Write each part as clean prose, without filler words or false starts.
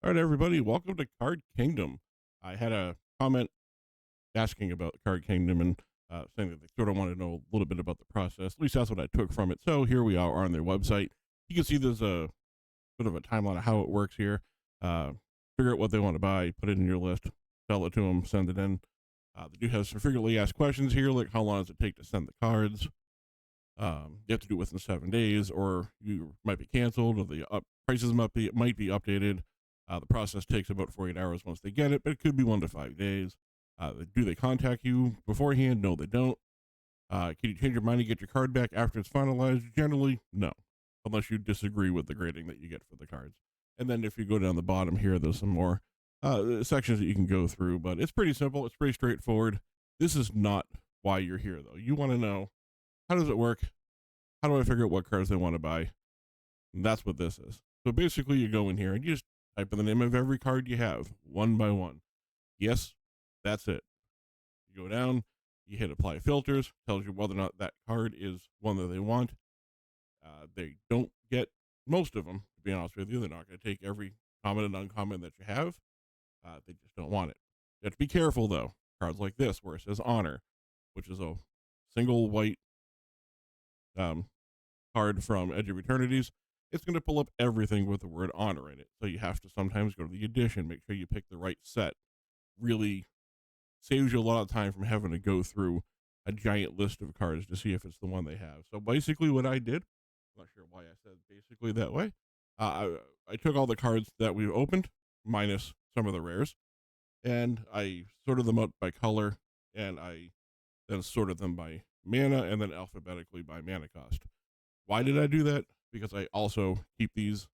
All right, everybody, welcome to Card Kingdom. I had a comment asking about Card Kingdom and saying that they sort of want to know a little bit about the process. At least that's what I took from it. So here we are on their website. You can see there's a sort of a timeline of how it works here. Uh, Figure out what they want to buy, put it in your list, sell it to them, send it in. They do have some frequently asked questions here, like how long does it take to send the cards? You have to do it within 7 days, or you might be canceled, or the prices might be updated. The process takes about 48 hours once they get it, but it could be 1 to 5 days. Do they contact you beforehand? No, they don't. Can you change your mind and get your card back after it's finalized? Generally, no, unless you disagree with the grading that you get for the cards. And then if you go down the bottom here, there's some more sections that you can go through, but it's pretty simple. It's pretty straightforward. This is not why you're here, though. You want to know, how does it work? How do I figure out what cards they want to buy? And that's what this is. So basically, you go in here and you just type in the name of every card you have, one by one. Yes, that's it. You go down, you hit apply filters, tells you whether or not that card is one that they want. They don't get most of them, to be honest with you. They're not going to take every common and uncommon that you have. They just don't want it. You have to be careful, though. Cards like this, where it says honor, which is a single white um, card from Edge of Eternities, it's going to pull up everything with the word honor in it. So you have to sometimes go to the edition, make sure you pick the right set. Really saves you a lot of time from having to go through a giant list of cards to see if it's the one they have. So basically, what I did, I'm not sure why I said basically that way. I took all the cards that we've opened, minus some of the rares, and I sorted them out by color, and I then sorted them by mana, and then alphabetically by mana cost. Why did I do that? Because I also keep these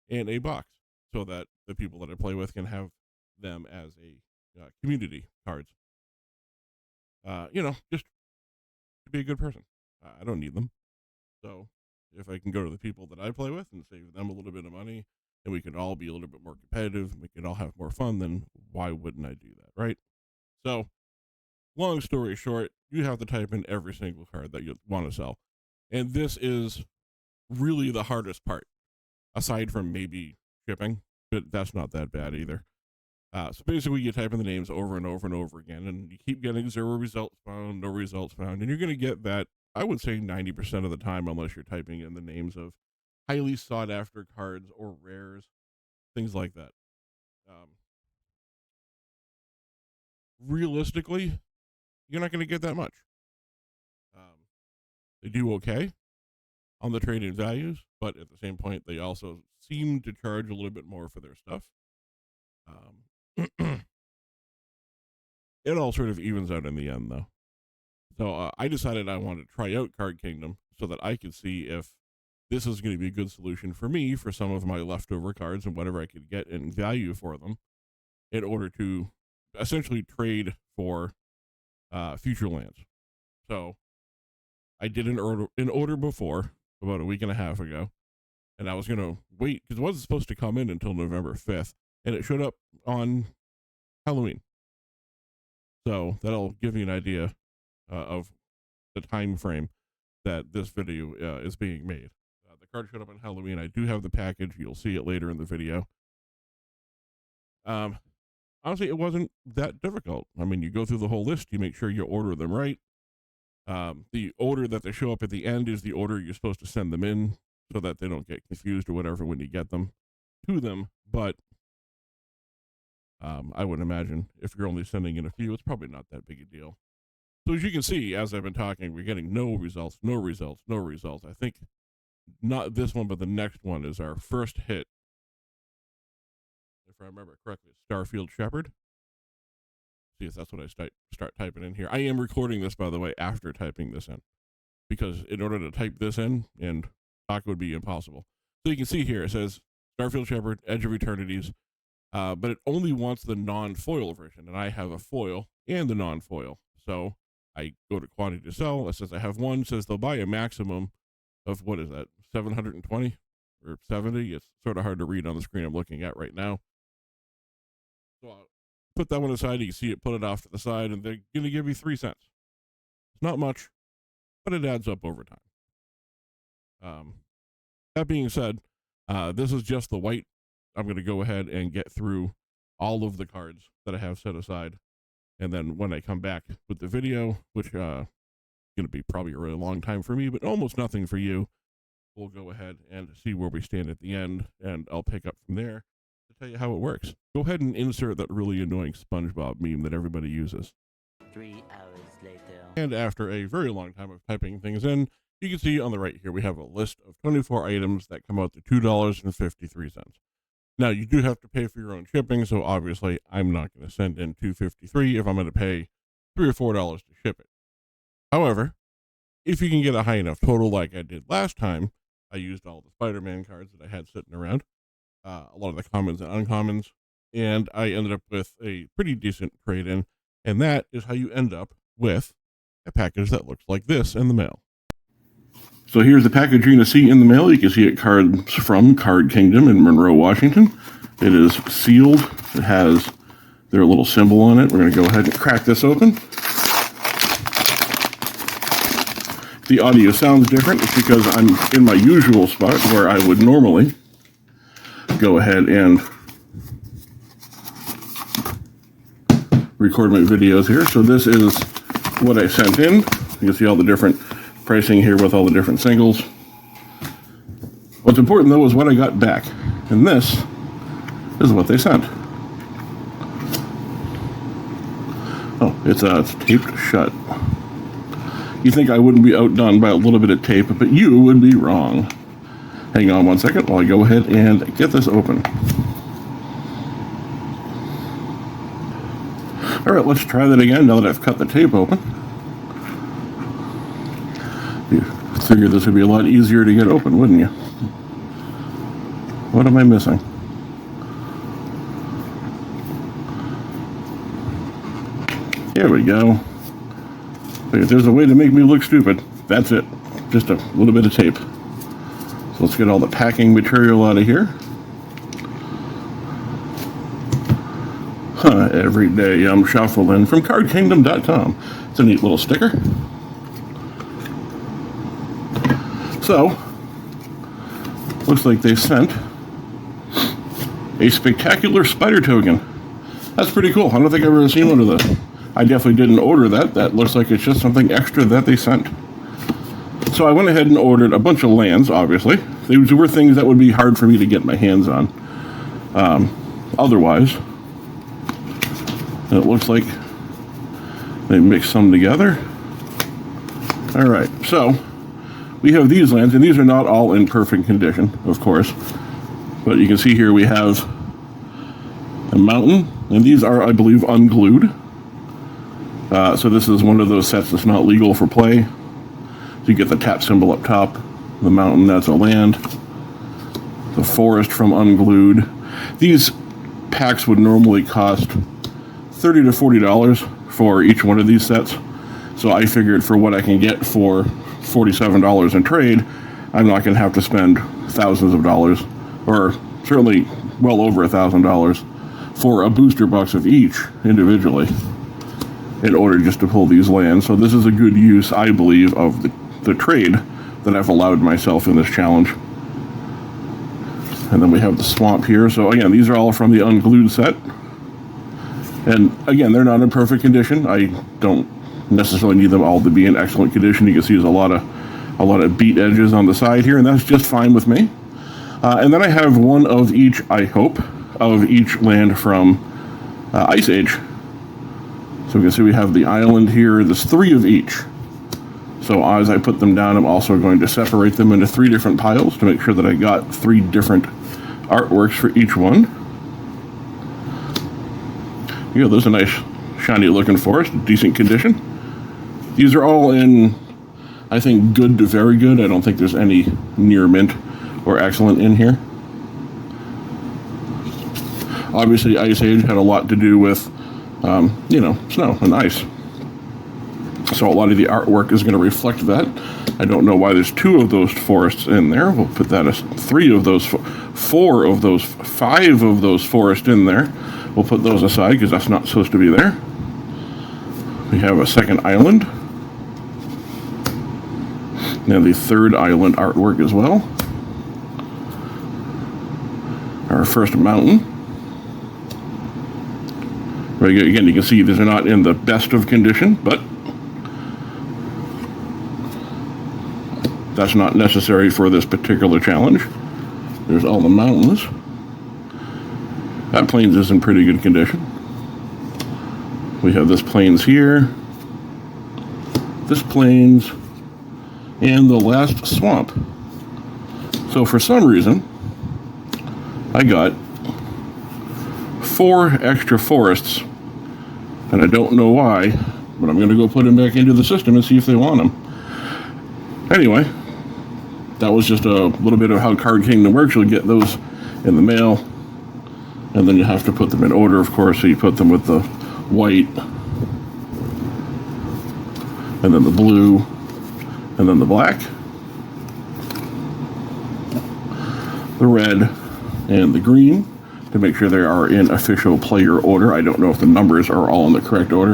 in a box so that the people that I play with can have them as a community cards. Just to be a good person. I don't need them. So if I can go to the people that I play with and save them a little bit of money, and we can all be a little bit more competitive, and we can all have more fun, then why wouldn't I do that, right? So, long story short, you have to type in every single card that you want to sell. And this is really the hardest part, aside from maybe shipping, but that's not that bad either. So basically, you type in the names over and over and over again, and you keep getting zero results found, no results found, and you're going to get that, I would say 90% of the time, unless you're typing in the names of highly sought after cards or rares, things like that. Um, Realistically, you're not going to get that much. Um, they do okay on the trading values, but at the same point, they also seem to charge a little bit more for their stuff. It all sort of evens out in the end, though. So I decided I wanted to try out Card Kingdom so that I could see if this is going to be a good solution for me for some of my leftover cards and whatever I could get in value for them in order to essentially trade for future lands. So I did an order before about a week and a half ago, and I was going to wait because it wasn't supposed to come in until November 5th, and it showed up on Halloween. So that'll give you an idea of the time frame that this video is being made. The card showed up on Halloween. I do have the package. You'll see it later in the video. Um, Honestly, it wasn't that difficult. I mean, you go through the whole list, you make sure you order them right. The order that they show up at the end is the order you're supposed to send them in so that they don't get confused or whatever when you get them to them. But I would imagine if you're only sending in a few, it's probably not that big a deal. So as you can see, as I've been talking, we're getting no results, no results, no results. I think not this one, but the next one is our first hit. If I remember correctly, it's Starfield Shepherd. See if that's what I start typing in here. I am recording this, by the way, after typing this in, because in order to type this in and talk would be impossible. So you can see here, it says Starfield Shepherd, Edge of Eternities, but it only wants the non-foil version, and I have a foil and the non-foil. So I go to quantity to sell. It says I have one. It says they'll buy a maximum of, what is that, 720 or 70? It's sort of hard to read on the screen I'm looking at right now. So I'll put that one aside. You can see it, put it off to the side, and they're going to give you 3 cents. It's not much, but it adds up over time. That being said, this is just the white I'm going to go ahead and get through all of the cards that I have set aside. And then when I come back with the video, which is going to be probably a really long time for me, but almost nothing for you, we'll go ahead and see where we stand at the end, and I'll pick up from there to tell you how it works. Go ahead and insert that really annoying SpongeBob meme that everybody uses. 3 hours later. And after a very long time of typing things in, you can see on the right here, we have a list of 24 items that come out to $2.53. Now, you do have to pay for your own shipping, so obviously I'm not going to send in $2.53 if I'm going to pay $3 or $4 to ship it. However, if you can get a high enough total like I did last time, I used all the Spider-Man cards that I had sitting around, a lot of the commons and uncommons, and I ended up with a pretty decent trade-in, and that is how you end up with a package that looks like this in the mail. So here's the package you're going to see in the mail. You can see it cards from Card Kingdom in Monroe, Washington. It is sealed. It has their little symbol on it. We're going to go ahead and crack this open. The audio sounds different. It's because I'm in my usual spot where I would normally go ahead and record my videos here. So this is what I sent in. You can see all the different pricing here with all the different singles. What's important though is what I got back. And this is what they sent. Oh, it's taped shut. You think I wouldn't be outdone by a little bit of tape, but you would be wrong. Hang on one second while I go ahead and get this open. All right, let's try that again now that I've cut the tape open. You figure this would be a lot easier to get open, wouldn't you? What am I missing? There we go. If there's a way to make me look stupid, that's it. Just a little bit of tape. So let's get all the packing material out of here. Every day I'm shuffling from cardkingdom.com. It's a neat little sticker. So, looks like they sent a spectacular spider token. That's pretty cool. I don't think I've ever seen one of those. I definitely didn't order that. That looks like it's just something extra that they sent. So I went ahead and ordered a bunch of lands, obviously. These were things that would be hard for me to get my hands on otherwise. And it looks like they mixed some together. All right, so we have these lands, and these are not all in perfect condition, of course. But you can see here we have a mountain, and these are, I believe, unglued. So this is one of those sets that's not legal for play. So you get the tap symbol up top, the mountain, that's a land, the forest from unglued. These packs would normally cost $30 to $40 for each one of these sets. So I figured for what I can get for $47 in trade, I'm not going to have to spend thousands of dollars, or certainly well over $1,000 for a booster box of each individually in order just to pull these lands. So this is a good use, I believe, of the trade that I've allowed myself in this challenge. And then we have the swamp here. So again, these are all from the unglued set. And again, they're not in perfect condition. I don't necessarily need them all to be in excellent condition. You can see there's a lot of beat edges on the side here, and that's just fine with me. And then I have one of each, I hope, of each land from Ice Age. So we can see we have the island here. There's 3 of each. So as I put them down, I'm also going to separate them into 3 different piles to make sure that I got 3 different artworks for each one. Yeah, there's a nice shiny looking forest, decent condition. These are all in, I think, good to very good. I don't think there's any near mint or excellent in here. Obviously, Ice Age had a lot to do with, snow and ice. So a lot of the artwork is going to reflect that. I don't know why there's 2 of those forests in there. We'll put that as 3 of those, 4 of those, 5 of those forests in there. We'll put those aside because that's not supposed to be there. We have a second island. Now the 3rd island artwork as well. All our first mountain. Again, you can see these are not in the best of condition, but that's not necessary for this particular challenge. There's all the mountains. That plains is in pretty good condition. We have this plains here, this plains, and the last swamp. So for some reason, I got 4 extra forests, and I don't know why, but I'm going to go put them back into the system and see if they want them. Anyway, that was just a little bit of how Card Kingdom works. You'll get those in the mail, and then you have to put them in order, of course. So you put them with the white, and then the blue, and then the black, the red, and the green, to make sure they are in official player order. I don't know if the numbers are all in the correct order.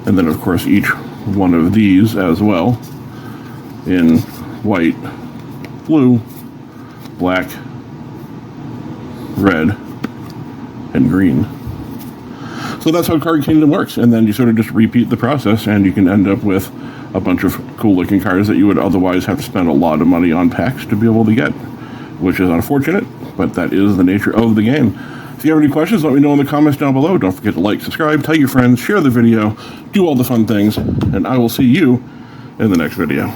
And then, of course, each one of these as well in white, blue, black, red, and green. So that's how Card Kingdom works. And then you sort of just repeat the process, and you can end up with a bunch of cool-looking cards that you would otherwise have to spend a lot of money on packs to be able to get, which is unfortunate, but that is the nature of the game. If you have any questions, let me know in the comments down below. Don't forget to like, subscribe, tell your friends, share the video, do all the fun things, and I will see you in the next video.